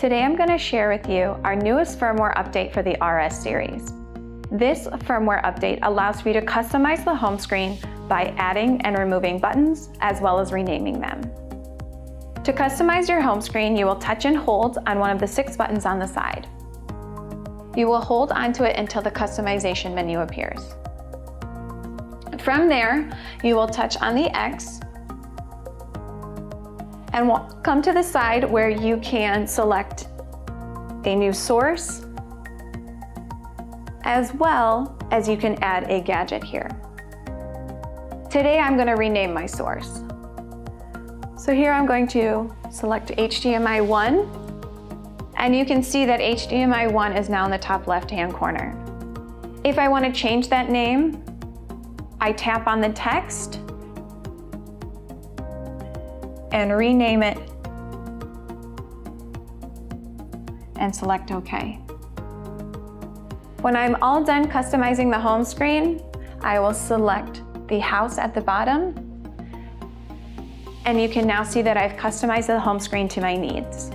Today I'm going to share with you our newest firmware update for the RS series. This firmware update allows for you to customize the home screen by adding and removing buttons as well as renaming them. To customize your home screen, you will touch and hold on one of the 6 buttons on the side. You will hold onto it until the customization menu appears. From there, you will touch on the X and we'll come to the side where you can select a new source, as well as you can add a gadget here. Today I'm going to rename my source. So here I'm going to select HDMI 1, and you can see that HDMI 1 is now in the top left-hand corner. If I want to change that name, I tap on the text and rename it and select OK. When I'm all done customizing the home screen, I will select the house at the bottom, and you can now see that I've customized the home screen to my needs.